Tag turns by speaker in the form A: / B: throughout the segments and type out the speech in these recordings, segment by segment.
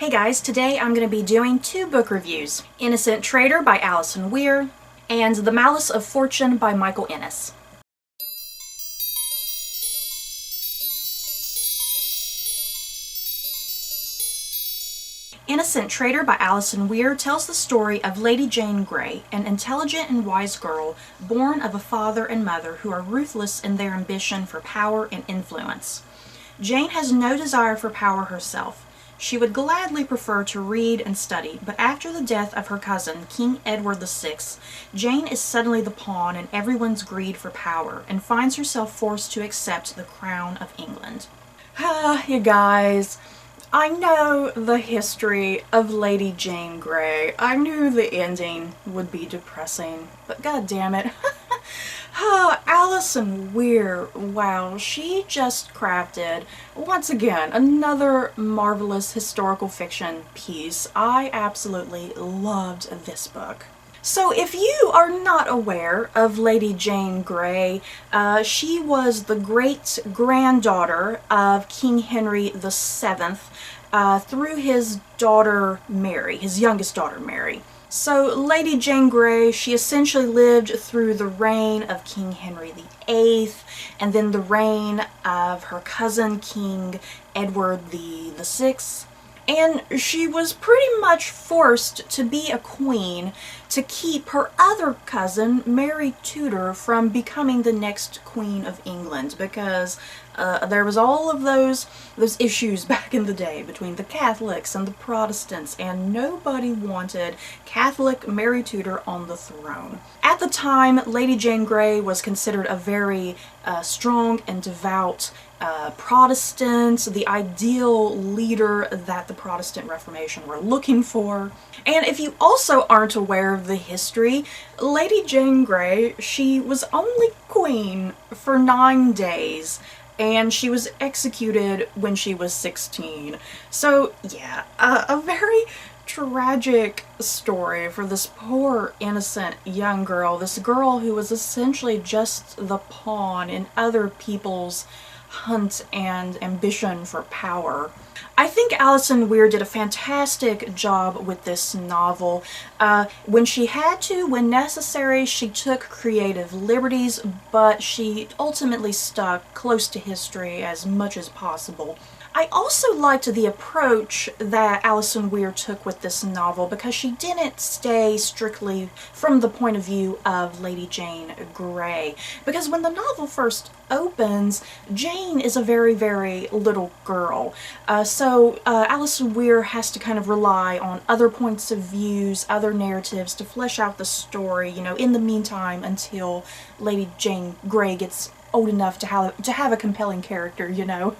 A: Hey guys, today I'm going to be doing two book reviews. Innocent Traitor by Alison Weir and The Malice of Fortune by Michael Ennis. Innocent Traitor by Alison Weir tells the story of Lady Jane Grey, an intelligent and wise girl born of a father and mother who are ruthless in their ambition for power and influence. Jane has no desire for power herself. She would gladly prefer to read and study, but after the death of her cousin, King Edward VI, Jane is suddenly the pawn in everyone's greed for power and finds herself forced to accept the crown of England. You guys, I know the history of Lady Jane Grey. I knew the ending would be depressing, but god damn it. Alison Weir, wow, she just crafted, once again, another marvelous historical fiction piece. I absolutely loved this book. So if you are not aware of Lady Jane Grey, she was the great-granddaughter of King Henry VII through his daughter Mary, his youngest daughter Mary. So Lady Jane Grey, she essentially lived through the reign of King Henry VIII and then the reign of her cousin King Edward VI. And she was pretty much forced to be a queen to keep her other cousin, Mary Tudor, from becoming the next Queen of England, because there was all of those issues back in the day between the Catholics and the Protestants, and nobody wanted Catholic Mary Tudor on the throne. At the time, Lady Jane Grey was considered a very strong and devout Protestant, the ideal leader that the Protestant Reformation were looking for. And if you also aren't aware of the history, Lady Jane Grey, she was only queen for 9 days, and she was executed when she was 16. So yeah, a very tragic story for this poor innocent young girl, this girl who was essentially just the pawn in other people's hunt and ambition for power. I think Alison Weir did a fantastic job with this novel. When she had to, when necessary, she took creative liberties, but she ultimately stuck close to history as much as possible. I also liked the approach that Alison Weir took with this novel because she didn't stay strictly from the point of view of Lady Jane Grey. Because when the novel first opens, Jane is a very, very little girl. So Alison Weir has to kind of rely on other points of views, other narratives to flesh out the story, you know, in the meantime until Lady Jane Grey gets old enough to have a compelling character, you know.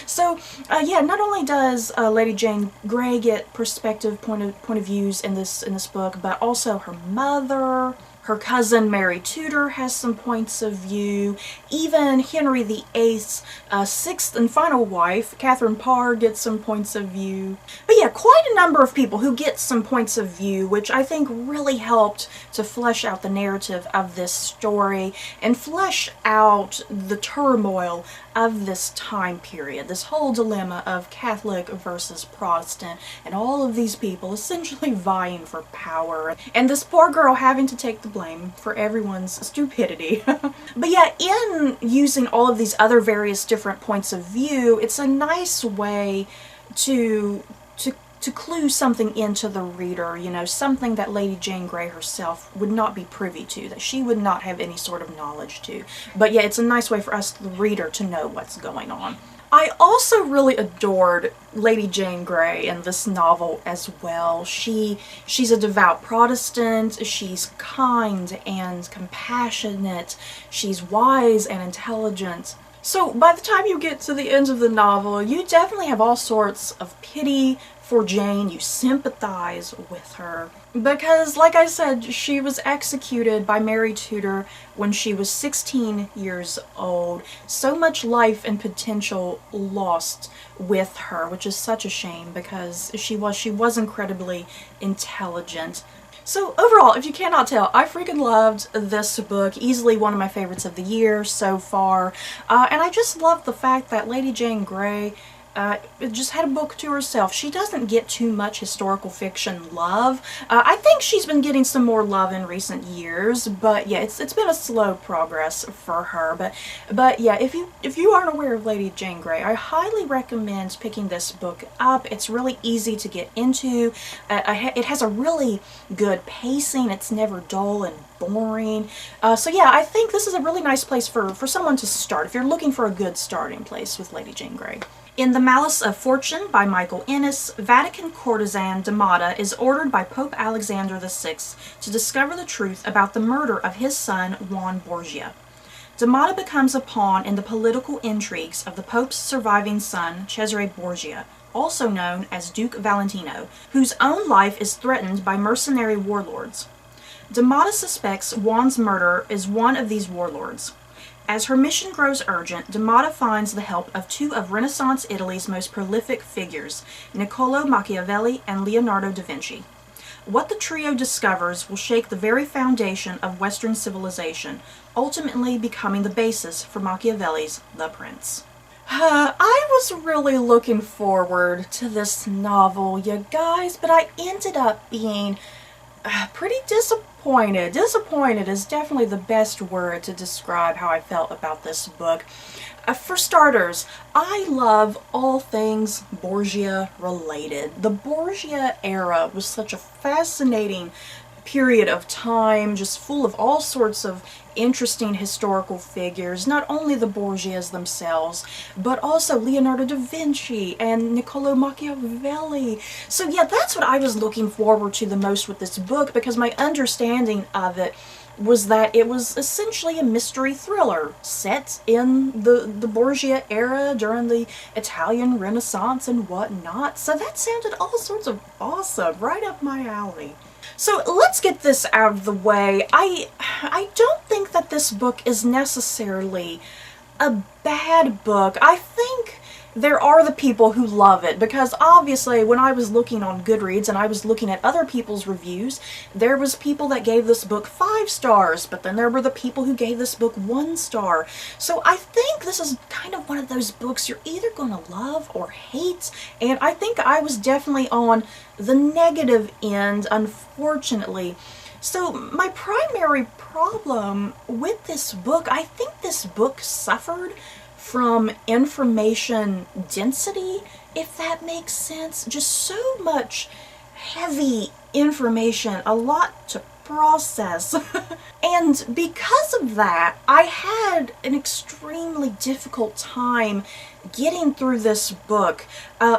A: So yeah, not only does Lady Jane Grey get perspective, point of views in this book, but also her mother, her cousin Mary Tudor has some points of view. Even Henry VIII's sixth and final wife, Catherine Parr, gets some points of view. But yeah, quite a number of people who get some points of view, which I think really helped to flesh out the narrative of this story and flesh out the turmoil of this time period, this whole dilemma of Catholic versus Protestant, and all of these people essentially vying for power, and this poor girl having to take the blame for everyone's stupidity. But yeah, in using all of these other various different points of view, it's a nice way to clue something into the reader, you know, something that Lady Jane Grey herself would not be privy to, that she would not have any sort of knowledge to. But yeah, it's a nice way for us, the reader, to know what's going on. I also really adored Lady Jane Grey in this novel as well. She's a devout Protestant, she's kind and compassionate, she's wise and intelligent. So by the time you get to the end of the novel, you definitely have all sorts of pity for Jane. You sympathize with her because, like I said, she was executed by Mary Tudor when she was 16 years old. So much life and potential lost with her, which is such a shame because she was incredibly intelligent. So overall, if you cannot tell, I freaking loved this book. Easily one of my favorites of the year so far. And I just love the fact that Lady Jane Grey just had a book to herself. She doesn't get too much historical fiction love. I think she's been getting some more love in recent years, but yeah, it's been a slow progress for her. But yeah, if you aren't aware of Lady Jane Grey, I highly recommend picking this book up. It's really easy to get into. It has a really good pacing. It's never dull and boring. So yeah, I think this is a really nice place for someone to start if you're looking for a good starting place with Lady Jane Grey. In The Malice of Fortune by Michael Ennis, Vatican courtesan Damata is ordered by Pope Alexander VI to discover the truth about the murder of his son Juan Borgia. Damata becomes a pawn in the political intrigues of the Pope's surviving son, Cesare Borgia, also known as Duke Valentino, whose own life is threatened by mercenary warlords. Damata suspects Juan's murderer is one of these warlords. As her mission grows urgent, Damata finds the help of two of Renaissance Italy's most prolific figures, Niccolò Machiavelli and Leonardo da Vinci. What the trio discovers will shake the very foundation of Western civilization, ultimately becoming the basis for Machiavelli's The Prince. I was really looking forward to this novel, you guys, but I ended up being pretty disappointed. Disappointed is definitely the best word to describe how I felt about this book. For starters, I love all things Borgia related. The Borgia era was such a fascinating period of time, just full of all sorts of interesting historical figures, not only the Borgias themselves, but also Leonardo da Vinci and Niccolò Machiavelli. So yeah, that's what I was looking forward to the most with this book, because my understanding of it was that it was essentially a mystery thriller set in the Borgia era during the Italian Renaissance and whatnot. So that sounded all sorts of awesome, right up my alley. So let's get this out of the way. I don't think that this book is necessarily a bad book. I think there are the people who love it, because obviously when I was looking on Goodreads and I was looking at other people's reviews, there was people that gave this book 5 stars, but then there were the people who gave this book 1 star. So I think this is kind of one of those books you're either going to love or hate, and I think I was definitely on the negative end, unfortunately. So my primary problem with this book, I think this book suffered from information density, if that makes sense. Just so much heavy information, a lot to process. And because of that, I had an extremely difficult time getting through this book.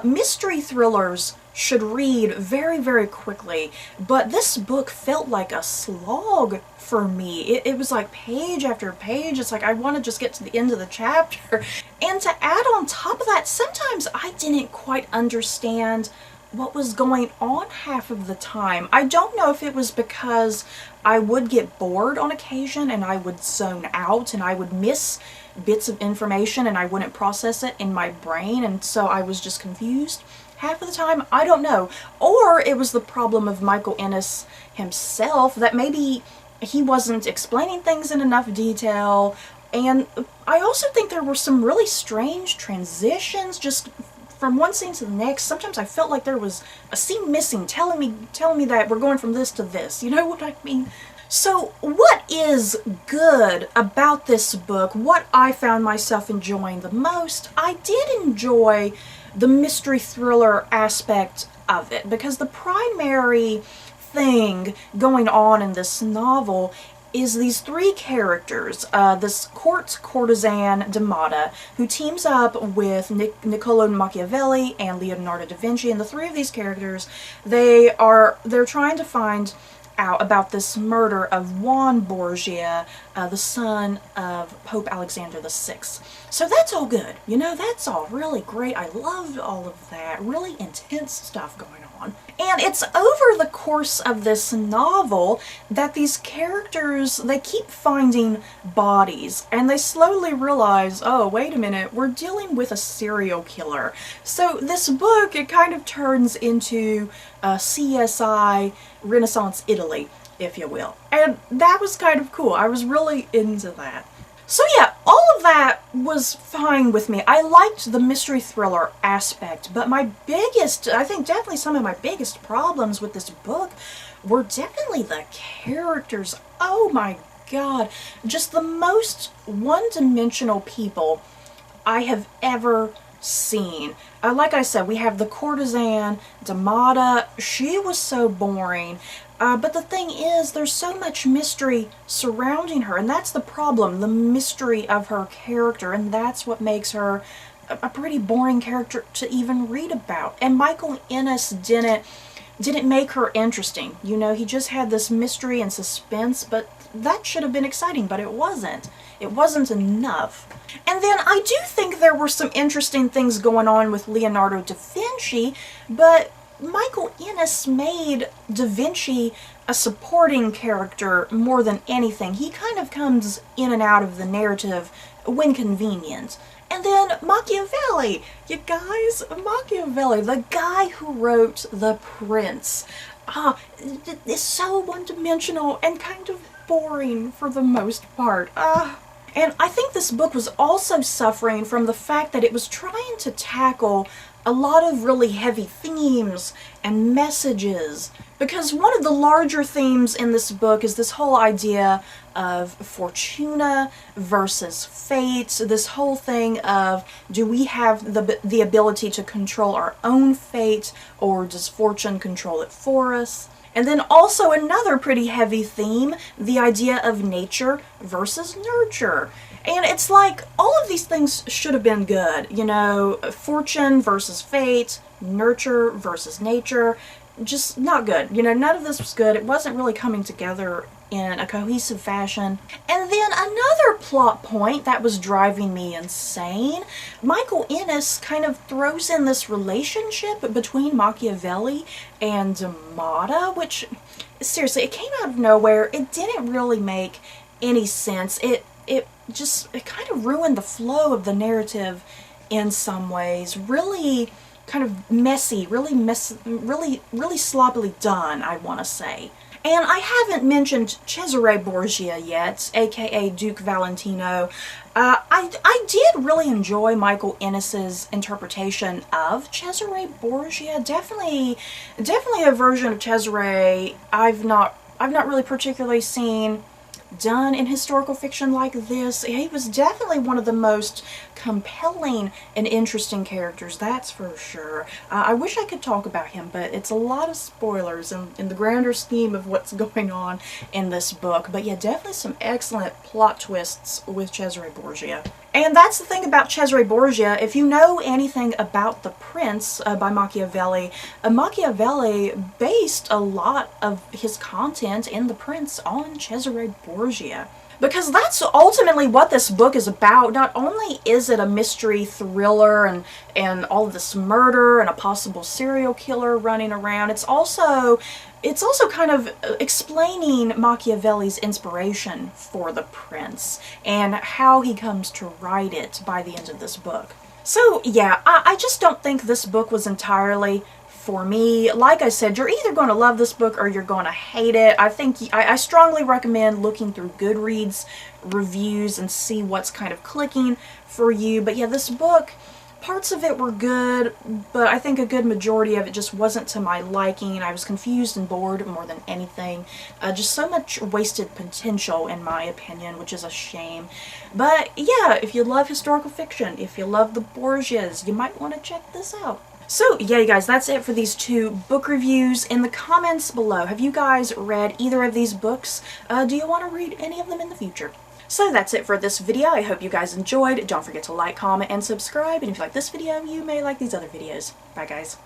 A: Mystery thrillers should read very, very quickly, but this book felt like a slog for me. It was like page after page. It's like I want to just get to the end of the chapter. And to add on top of that, sometimes I didn't quite understand what was going on half of the time. I don't know if it was because I would get bored on occasion and I would zone out and I would miss bits of information and I wouldn't process it in my brain, and so I was just confused half of the time. I don't know. Or it was the problem of Michael Ennis himself, that maybe he wasn't explaining things in enough detail. And I also think there were some really strange transitions just from one scene to the next. Sometimes I felt like there was a scene missing, telling me that we're going from this to this. You know what I mean? So what is good about this book? What I found myself enjoying the most? I did enjoy the mystery thriller aspect of it, because the primary thing going on in this novel is these 3 characters, this courtesan Damata, who teams up with Niccolò Machiavelli and Leonardo da Vinci, and the 3 of these characters, they're trying to find out about this murder of Juan Borgia, the son of Pope Alexander VI. So that's all good, you know, that's all really great. I loved all of that, really intense stuff going on. And it's over the course of this novel that these characters, they keep finding bodies, and they slowly realize, oh, wait a minute, we're dealing with a serial killer. So this book, it kind of turns into CSI Renaissance Italy, if you will. And that was kind of cool. I was really into that. So yeah, all of that was fine with me. I liked the mystery thriller aspect, but my biggest, I think definitely some of my biggest problems with this book were definitely the characters. Oh my god, just the most one-dimensional people I have ever seen. Like I said, we have the courtesan, Damata. She was so boring. But the thing is, there's so much mystery surrounding her, and that's the problem, the mystery of her character, and that's what makes her a pretty boring character to even read about. And Michael Ennis didn't make her interesting. You know, he just had this mystery and suspense, but that should have been exciting, but it wasn't. It wasn't enough. And then I do think there were some interesting things going on with Leonardo da Vinci, but Michael Ennis made Da Vinci a supporting character more than anything. He kind of comes in and out of the narrative when convenient. And then Machiavelli, you guys, Machiavelli, the guy who wrote The Prince, is so one-dimensional and kind of boring for the most part. And I think this book was also suffering from the fact that it was trying to tackle a lot of really heavy themes and messages, because one of the larger themes in this book is this whole idea of fortuna versus fate, this whole thing of, do we have the ability to control our own fate, or does fortune control it for us? And then also another pretty heavy theme, the idea of nature versus nurture. And it's like, all of these things should have been good, you know, fortune versus fate, nurture versus nature, just not good. You know, none of this was good. It wasn't really coming together in a cohesive fashion. And then another plot point that was driving me insane, Michael Ennis kind of throws in this relationship between Machiavelli and Damata, which, seriously, it came out of nowhere. It didn't really make any sense. It kind of ruined the flow of the narrative in some ways. Really kind of messy, really sloppily done, I want to say. And I haven't mentioned Cesare Borgia yet, aka Duke Valentino. I did really enjoy Michael Ennis's interpretation of Cesare Borgia. Definitely a version of Cesare I've not really particularly seen done in historical fiction like this. He was definitely one of the most compelling and interesting characters, that's for sure. I wish I could talk about him, but it's a lot of spoilers in the grander scheme of what's going on in this book. But yeah, definitely some excellent plot twists with Cesare Borgia. And that's the thing about Cesare Borgia. If you know anything about The Prince by Machiavelli, Machiavelli based a lot of his content in The Prince on Cesare Borgia. Because that's ultimately what this book is about. Not only is it a mystery thriller and all of this murder and a possible serial killer running around, it's also kind of explaining Machiavelli's inspiration for The Prince and how he comes to write it by the end of this book. So yeah, I just don't think this book was entirely for me. Like I said, you're either going to love this book or you're going to hate it. I strongly recommend looking through Goodreads reviews and see what's kind of clicking for you. But yeah, this book, parts of it were good, but I think a good majority of it just wasn't to my liking. I was confused and bored more than anything. Just so much wasted potential, in my opinion, which is a shame. But yeah, if you love historical fiction, if you love the Borgias, you might want to check this out. So yeah, you guys, that's it for these two book reviews. In the comments below, have you guys read either of these books? Do you want to read any of them in the future? So that's it for this video. I hope you guys enjoyed. Don't forget to like, comment, and subscribe. And if you like this video, you may like these other videos. Bye, guys.